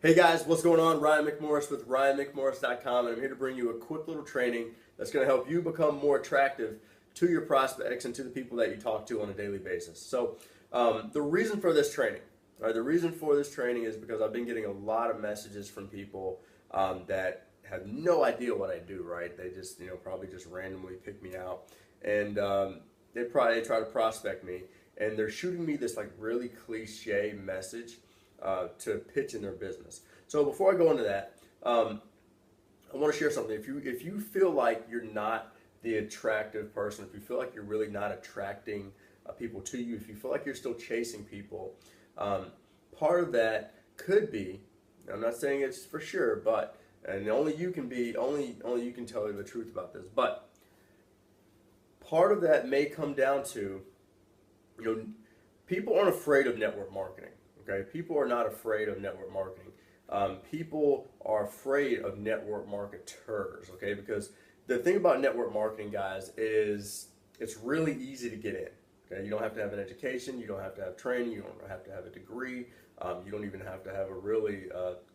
Hey guys, what's going on? Ryan McMorris with RyanMcMorris.com, and I'm here to bring you a quick little training that's going to help you become more attractive to your prospects and to the people that you talk to on a daily basis. So, the reason for this training, the reason for this training is because I've been getting a lot of messages from people that have no idea what I do. Right? They just, probably just randomly pick me out, and they probably try to prospect me, and they're shooting me this like really cliche message to pitch in their business. So before I go into that, I want to share something. If you feel like you're not the attractive person, if you feel like you're really not attracting people to you, if you feel like you're still chasing people, part of that could be. I'm not saying it's for sure, but and only you can you can tell you the truth about this. But part of that may come down to, people aren't afraid of network marketing. Okay, people are not afraid of network marketing. People are afraid of network marketers. Okay, because the thing about network marketing, guys, is it's really easy to get in. Okay, you don't have to have an education, you don't have to have training, you don't have to have a degree, you don't even have to have a really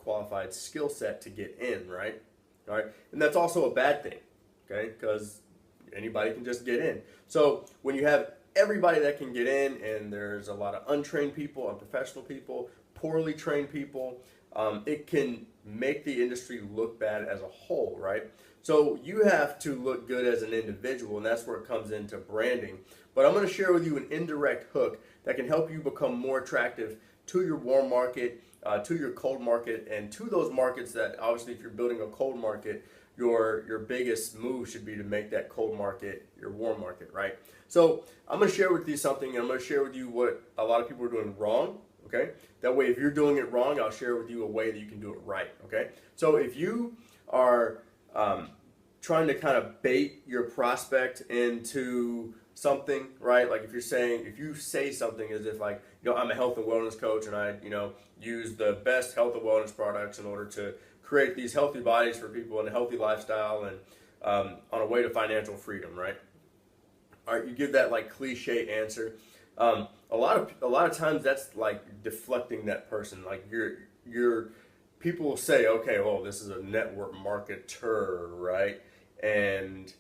qualified skill set to get in. Right? All right, and that's also a bad thing. Okay, because anybody can just get in. So when you have everybody that can get in, and there's a lot of untrained people, unprofessional people, poorly trained people, it can make the industry look bad as a whole, right? So you have to look good as an individual, and that's where it comes into branding. But I'm going to share with you an indirect hook that can help you become more attractive to your warm market, to your cold market, and to those markets that, obviously, if you're building a cold market, your biggest move should be to make that cold market your warm market, right? So I'm going to share with you something, and I'm going to share with you what a lot of people are doing wrong, okay? That way, if you're doing it wrong, I'll share with you a way that you can do it right, okay? So if you are trying to kind of bait your prospect into something, right? Like if you say something as if like, I'm a health and wellness coach, and I, use the best health and wellness products in order to create these healthy bodies for people and a healthy lifestyle and on a way to financial freedom, right? All right, you give that like cliche answer. A lot of times that's like deflecting that person. Like your people will say, okay, well, this is a network marketer, right? And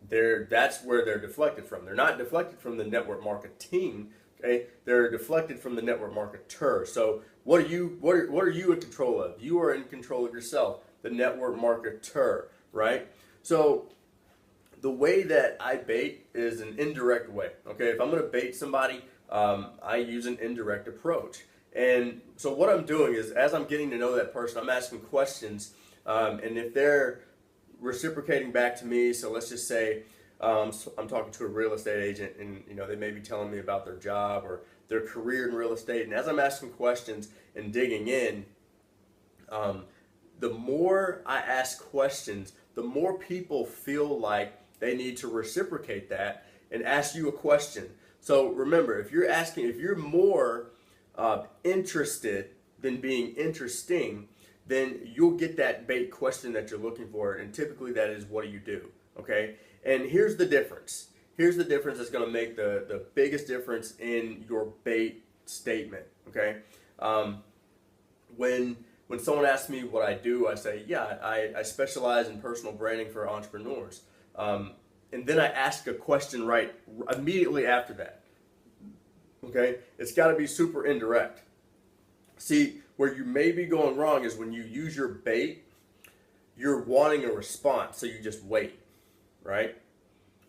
that's where they're deflected from. They're not deflected from the network marketing. Okay, they're deflected from the network marketer. So what are you in control of? You are in control of yourself, the network marketer, right? So the way that I bait is an indirect way. Okay, if I'm going to bait somebody, I use an indirect approach. And so what I'm doing is, as I'm getting to know that person, I'm asking questions, and if they're reciprocating back to me, so let's just say I'm talking to a real estate agent, and they may be telling me about their job or their career in real estate, and as I'm asking questions and digging in, the more I ask questions, the more people feel like they need to reciprocate that and ask you a question. So remember, if you're more interested than being interesting, then you'll get that bait question that you're looking for, and typically that is, what do you do? Okay, and here's the difference. Here's the difference that's going to make the biggest difference in your bait statement. Okay, when someone asks me what I do, I say, yeah, I specialize in personal branding for entrepreneurs. And then I ask a question right immediately after that. Okay, it's got to be super indirect. See, where you may be going wrong is when you use your bait, you're wanting a response, so you just wait, right?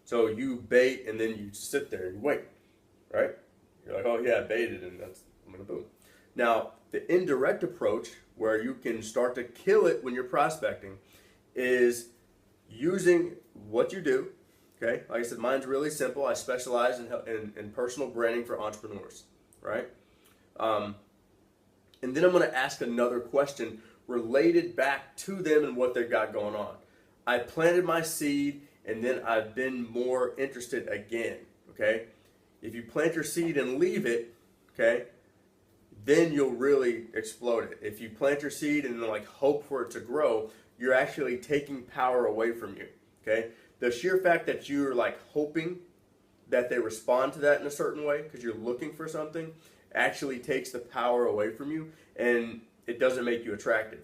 So you bait and then you sit there and you wait, right? You're like, oh yeah, I baited, and I'm gonna boom. Now, the indirect approach, where you can start to kill it when you're prospecting, is using what you do. Okay, like I said, mine's really simple. I specialize in personal branding for entrepreneurs, right? And then I'm going to ask another question related back to them and what they've got going on. I planted my seed, and then I've been more interested again, okay? If you plant your seed and leave it, okay, then you'll really explode it. If you plant your seed and then like hope for it to grow, you're actually taking power away from you, okay? The sheer fact that you're like hoping that they respond to that in a certain way because you're looking for something actually takes the power away from you. And it doesn't make you attractive.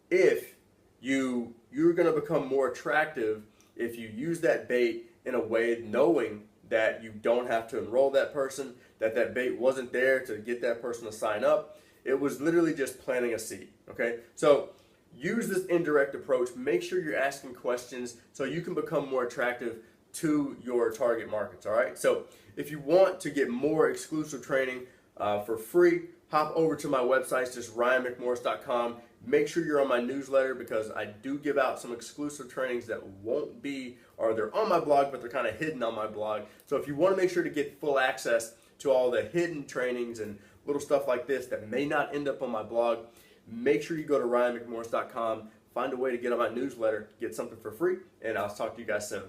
If you're going to become more attractive if you use that bait in a way knowing that you don't have to enroll that person, that bait wasn't there to get that person to sign up. It was literally just planting a seed, okay? So use this indirect approach. Make sure you're asking questions so you can become more attractive to your target markets, all right? So if you want to get more exclusive training for free, hop over to my website, it's just ryanmcmorris.com. Make sure you're on my newsletter because I do give out some exclusive trainings that won't be, or they're on my blog, but they're kind of hidden on my blog. So if you want to make sure to get full access to all the hidden trainings and little stuff like this that may not end up on my blog, make sure you go to ryanmcmorris.com, find a way to get on my newsletter, get something for free, and I'll talk to you guys soon.